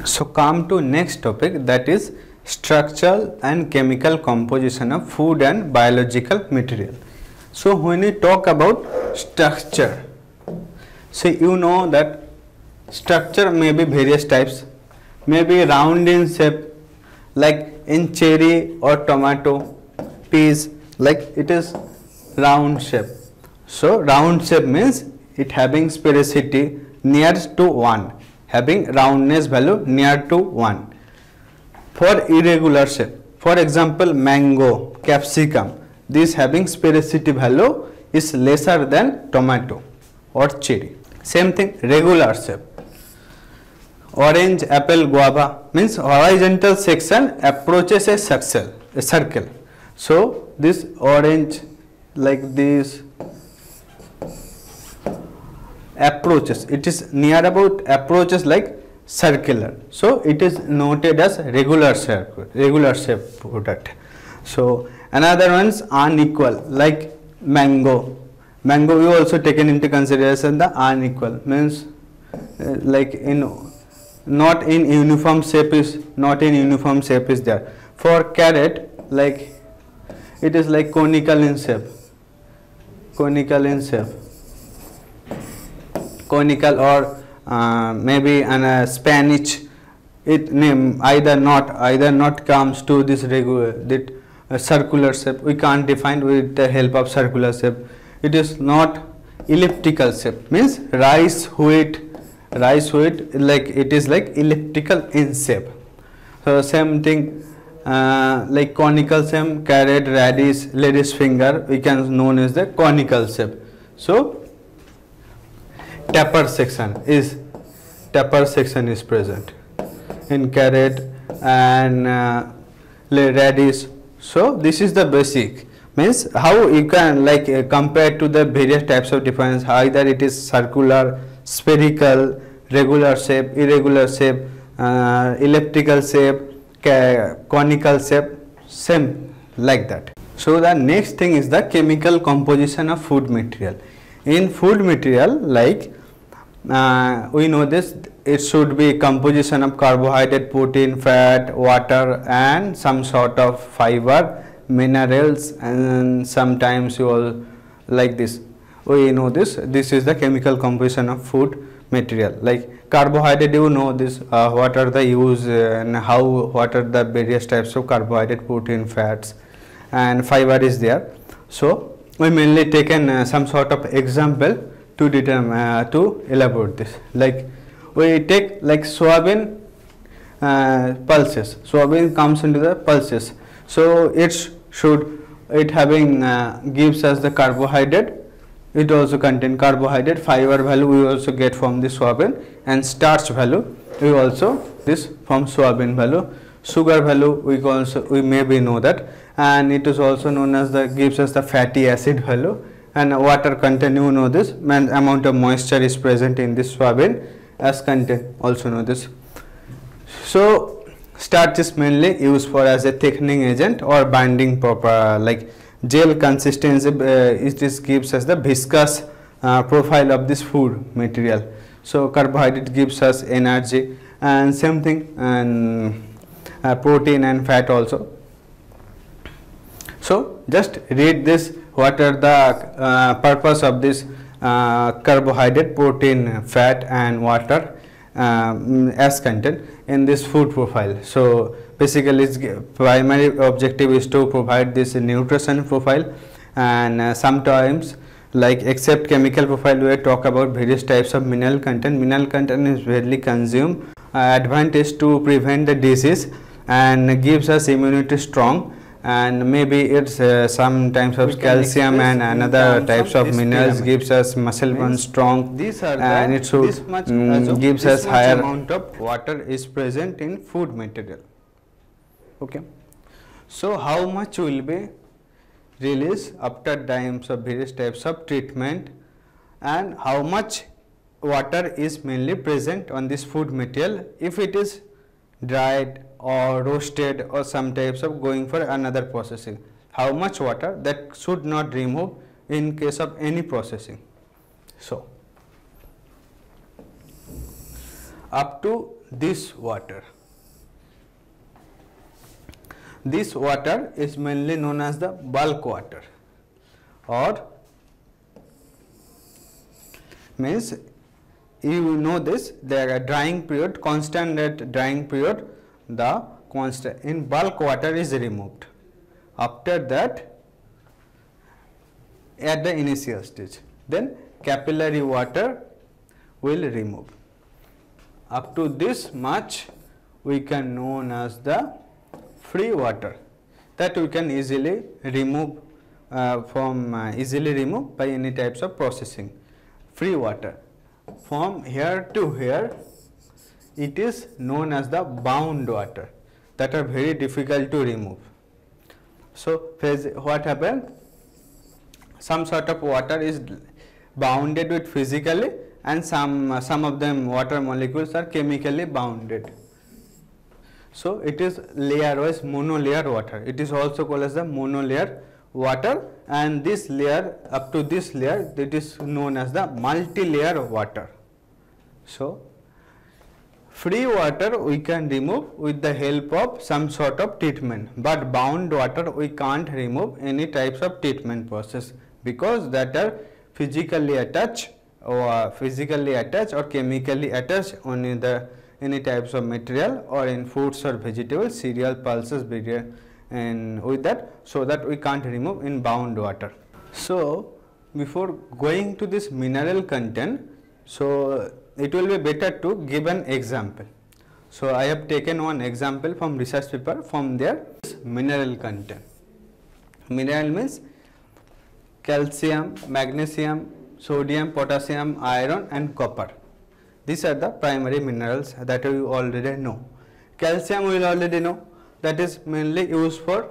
So come to next topic, that is structural and chemical composition of food and biological material. So when we talk about structure, so you know that structure may be various types, may be round in shape like in cherry or tomato, peas, like it is round shape. So round shape means it having sphericity near to 1, having roundness value near to 1. For irregular shape, for example mango, capsicum, this having sphericity value is lesser than tomato or cherry. Same thing regular shape, orange, apple, guava, means horizontal section approaches a circle. So this orange like this approaches, it is near about approaches like circular, so it is noted as regular shape product. So another ones unequal like mango we also taken into consideration. The unequal means like in not in uniform shape is there. For carrot, like it is like conical in shape, conical or maybe an Spanish, it name either not comes to this regular circular shape. We can't define with the help of circular shape. It is not elliptical shape, means rice wheat, like it is like elliptical in shape. So same thing like conical shape, carrot, radish, lady's finger, we can known as the conical shape. So taper section is present in carrot and radish. So this is the basic, means how you can like compare to the various types of difference, either it is circular, spherical, regular shape, irregular shape, elliptical shape, conical shape, same like that. So the next thing is the chemical composition of food material. In food material, like we know this, it should be composition of carbohydrate, protein, fat, water and some sort of fiber, minerals, and sometimes you all like this. We know this is the chemical composition of food material. Like carbohydrate, you know this, what are the use and what are the various types of carbohydrate, protein, fats and fiber is there. So we mainly taken some sort of example to determine to elaborate this. Like we take like soybean pulses, soybean comes into the pulses, so it having gives us the carbohydrate, it also contain carbohydrate, fiber value we also get from the soybean, and starch value we also this from soybean value, sugar value we maybe know that, and it is also known as the gives us the fatty acid value, and water content, you know this, amount of moisture is present in this soybean as content, also know this. So starch is mainly used for as a thickening agent or binding proper, like gel consistency, it gives us the viscous profile of this food material. So carbohydrate gives us energy, and same thing, and protein and fat also. So just read this, what are the purpose of this carbohydrate, protein, fat and water as content in this food profile. So basically its primary objective is to provide this nutrition profile, and sometimes like except chemical profile we talk about various types of mineral content. Mineral content is rarely consumed, advantage to prevent the disease and gives us immunity strong, and maybe it's some types of calcium and another types of minerals gives us muscle bone strong, and it should gives us higher amount of water is present in food material. Okay, so how much will be released after times of various types of treatment, and how much water is mainly present on this food material if it is dried or roasted or some types of going for another processing, how much water that should not remove in case of any processing. So up to this water. This water is mainly known as the bulk water, or means you know this, the drying period, constant at drying period, the constant in bulk water is removed. After that, at the initial stage, then capillary water will remove. Up to this much we can known as the free water, that we can easily remove easily remove by any types of processing. Free water. From here to here, it is known as the bound water, that are very difficult to remove. So what happened? Some sort of water is bounded with physically, and some of them water molecules are chemically bounded. So it is layer wise monolayer water. It is also called as the monolayer water, and this layer, up to this layer, it is known as the multi-layer water. So free water we can remove with the help of some sort of treatment, but bound water we can't remove any types of treatment process, because that are physically attached or chemically attached on the any types of material, or in foods or vegetables, cereal, pulses, and with that, so that we can't remove in bound water. So before going to this mineral content, so it will be better to give an example. So I have taken one example from research paper, from there mineral content. Mineral means calcium, magnesium, sodium, potassium, iron and copper. These are the primary minerals that we already know. Calcium we will already know, that is mainly used for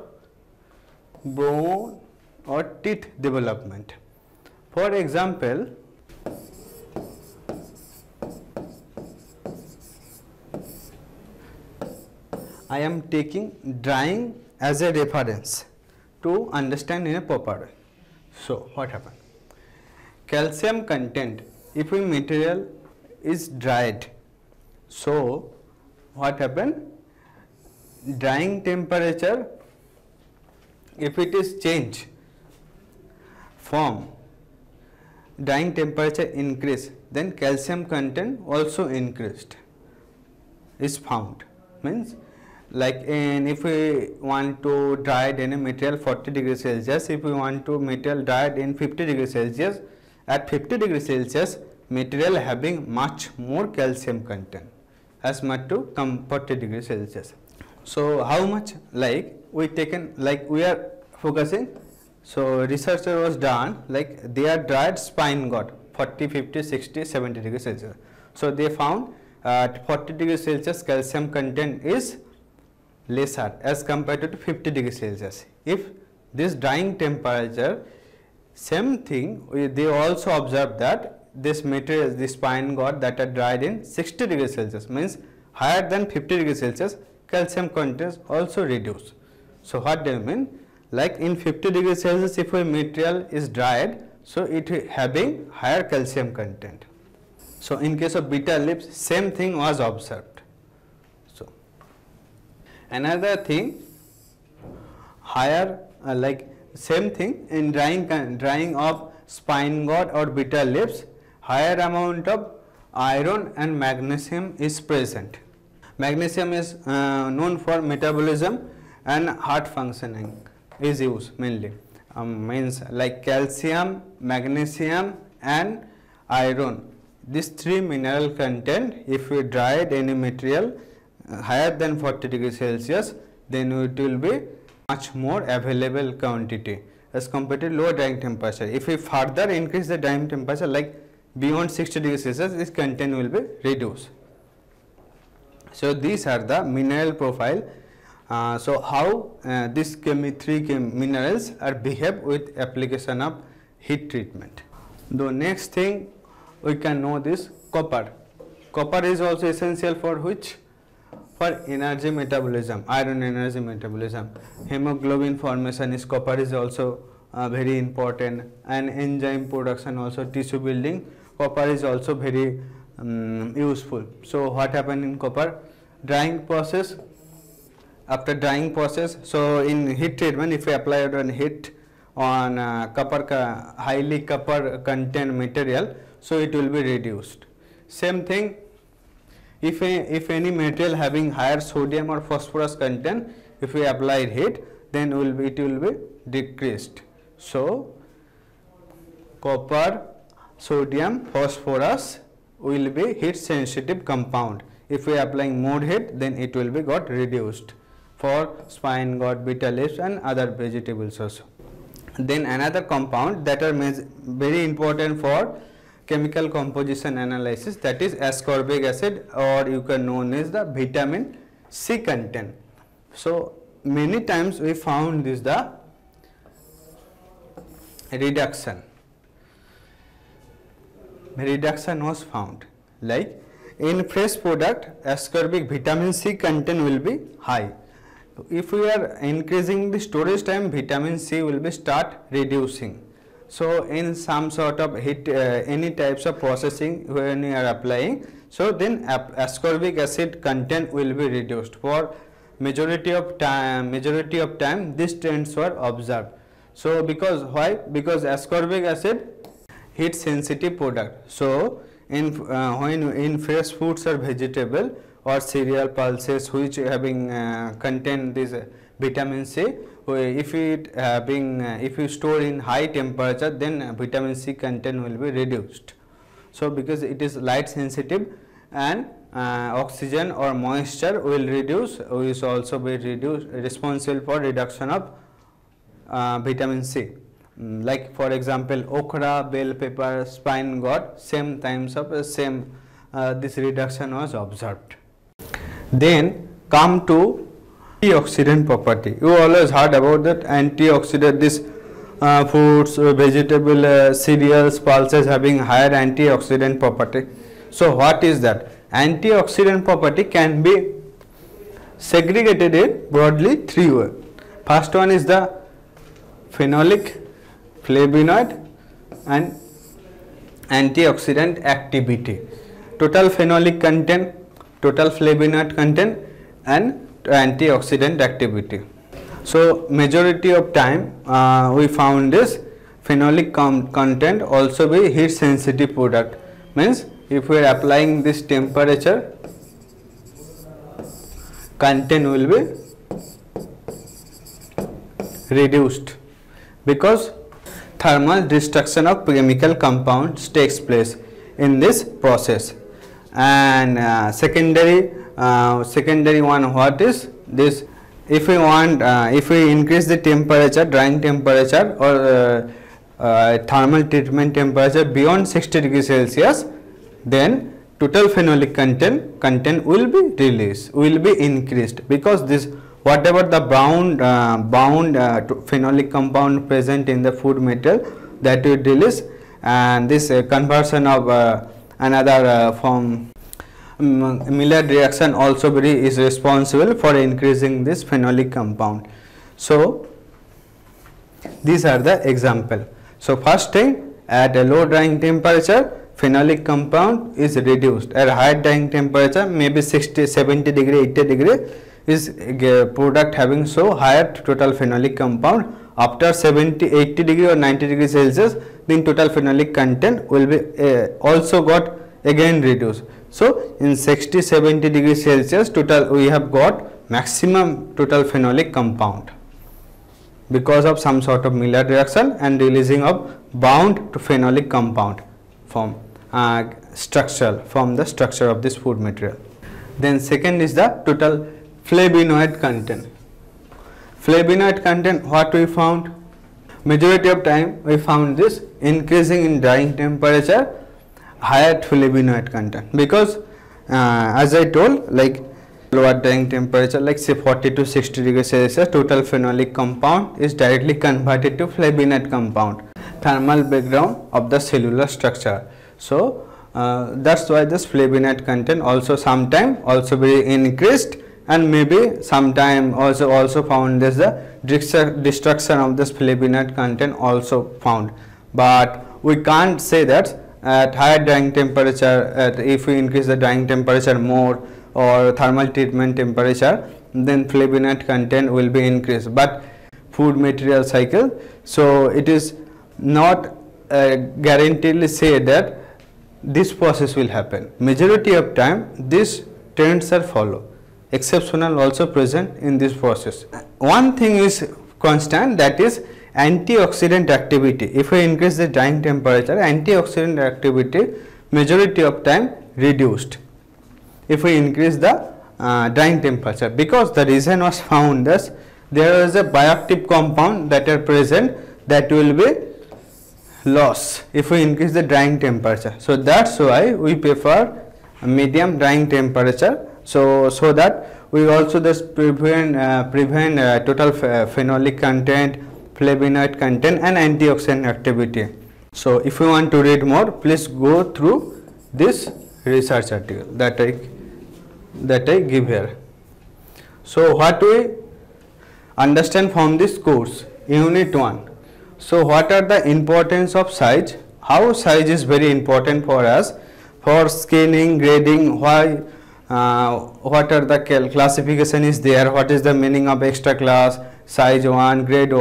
bone or teeth development. For example, I am taking drying as a reference to understand in a proper way. So what happened? Calcium content, if a material is dried, so what happened? Drying temperature, if it is changed from drying temperature increase, then calcium content also increased is found. Means like if we want to dry any material 40 degrees Celsius, if we want to material dried in 50 degrees Celsius, at 50 degrees Celsius material having much more calcium content as much to 40 degrees Celsius. So how much, like we taken, like we are focusing, so researcher was done, like they are dried spine got 40, 50, 60, 70 degrees Celsius. So they found at 40 degrees Celsius calcium content is lesser as compared to 50 degrees Celsius. If this drying temperature, same thing, they also observed that this material, this spine got that are dried in 60 degrees Celsius, means higher than 50 degrees Celsius, calcium content also reduced. So what do you mean? Like in 50 degrees Celsius, if a material is dried, so it having higher calcium content. So in case of bitter leaves, same thing was observed. So another thing, higher like same thing in drying of spinegourd or bitter leaves, higher amount of iron and magnesium is present. Magnesium is known for metabolism and heart functioning is used mainly. Means like calcium, magnesium and iron. These three mineral content, if we dried any material higher than 40 degrees Celsius, then it will be much more available quantity as compared to lower drying temperature. If we further increase the drying temperature like beyond 60 degrees Celsius, this content will be reduced. So these are the mineral profile. So how these three minerals are behave with application of heat treatment. The next thing we can know this copper. Copper is also essential for which? For energy metabolism, iron energy metabolism. Hemoglobin formation is copper is also very important, and enzyme production also, tissue building. Copper is also very useful. So what happened in copper? Drying process. After drying process, so in heat treatment, if we apply it on heat on highly copper content material, so it will be reduced. Same thing, if any material having higher sodium or phosphorus content, if we apply heat, then it will be decreased. So copper, sodium, phosphorus will be heat sensitive compound. If we are applying more heat, then it will be got reduced for spine gourd, bitter leaves and other vegetables also. Then another compound that are very important for chemical composition analysis, that is ascorbic acid, or you can known as the vitamin C content. So many times we found this the reduction was found, like in fresh product ascorbic vitamin C content will be high. If we are increasing the storage time, vitamin C will be start reducing. So in some sort of heat, any types of processing when you are applying, so then ascorbic acid content will be reduced. For majority of time these trends were observed. So because why? Because ascorbic acid heat sensitive product. So when in fresh foods or vegetable or cereal, pulses which having contain this vitamin C, if you store in high temperature, then vitamin C content will be reduced. So because it is light sensitive, and oxygen or moisture will reduce, is also be responsible for reduction of vitamin C. Like for example okra, bell pepper, spine gourd, same times of this reduction was observed. Then come to antioxidant property. You always heard about that antioxidant, this foods, vegetable, cereals, pulses having higher antioxidant property. So what is that? Antioxidant property can be segregated in broadly three ways. First one is the phenolic, flavonoid and antioxidant activity. Total phenolic content, total flavonoid content and antioxidant activity. So majority of time we found this phenolic content also be heat sensitive product. Means if we are applying this temperature, content will be reduced because thermal destruction of chemical compounds takes place in this process. And secondary one, what is this? If we want, if we increase the temperature, drying temperature or thermal treatment temperature beyond 60 degrees Celsius, then total phenolic content will be released, will be increased, because this whatever the bound phenolic compound present in the food material, that will release, and this conversion of another from Maillard reaction also is responsible for increasing this phenolic compound. So these are the example. So first thing, at a low drying temperature phenolic compound is reduced. At high drying temperature, maybe 60, 70 degree, 80 degree, is product having so higher total phenolic compound. After 70, 80 degree or 90 degree Celsius, then total phenolic content will be also got again reduced. So in 60, 70 degree Celsius, total we have got maximum total phenolic compound because of some sort of Maillard reaction and releasing of bound to phenolic compound from the structure of this food material. Then second is the total flavonoid content. Flavonoid content, what we found? Majority of time we found this increasing in drying temperature, higher flavonoid content, because as I told, like lower drying temperature, like say 40 to 60 degrees Celsius, total phenolic compound is directly converted to flavonoid compound, thermal background of the cellular structure. So that's why this flavonoid content also sometime also be increased, and maybe sometime also found as the destruction of this flavonoid content also found. But we can't say that at higher drying temperature, if we increase the drying temperature more or thermal treatment temperature, then flavonoid content will be increased. But food material cycle, so it is not guaranteedly say that this process will happen. Majority of time these trends are follow, exceptional also present in this process. One thing is constant, that is antioxidant activity. If we increase the drying temperature, antioxidant activity majority of time reduced if we increase the drying temperature, because the reason was found that there is a bioactive compound that are present that will be lost if we increase the drying temperature. So that's why we prefer a medium drying temperature, so that we also just prevent total phenolic content, flavonoid content and antioxidant activity. So if you want to read more, please go through this research article that I give here. So what we understand from this course, unit 1. So what are the importance of size? How size is very important for us for scaling, grading, why, what are the classification is there, what is the meaning of extra class, size 1, grade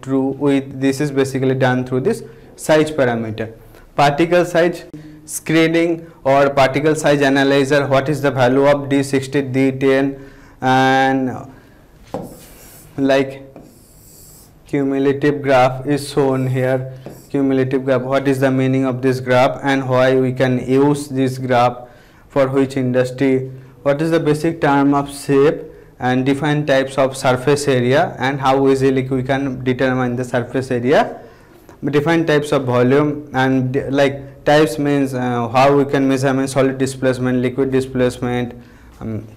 2, with this is basically done through this size parameter. Particle size screening or particle size analyzer, what is the value of D60, D10, and like cumulative graph is shown here. Cumulative graph, what is the meaning of this graph and why we can use this graph for which industry, what is the basic term of shape and different types of surface area and how easily we can determine the surface area, different types of volume, and like types means how we can measure solid displacement, liquid displacement,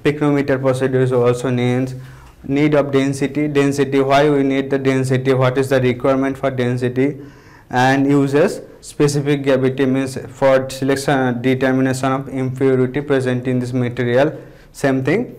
picrometer procedure is also names, need of density, why we need the density, what is the requirement for density, and uses specific gravity means for selection determination of impurity present in this material. Same thing.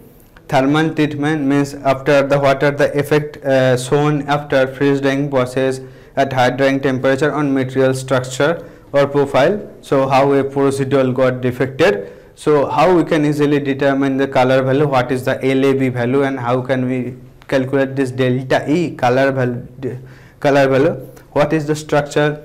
Thermal treatment means after the what are the effect shown after freeze drying process at high drying temperature on material structure or profile. So how a procedure got defected. So how we can easily determine the color value, what is the LAB value, and how can we calculate this delta E color value, what is the structure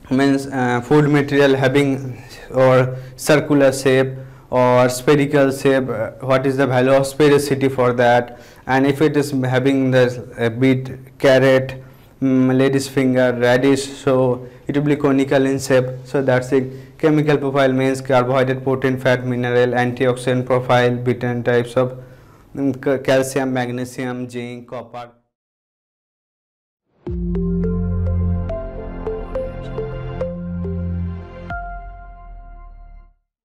means food material having or circular shape or spherical shape, what is the value of sphericity for that, and if it is having the beet, carrot, lady's finger, radish, so it will be conical in shape. So that's it. Chemical profile means carbohydrate, protein, fat, mineral, antioxidant profile, different types of calcium, magnesium, zinc, copper.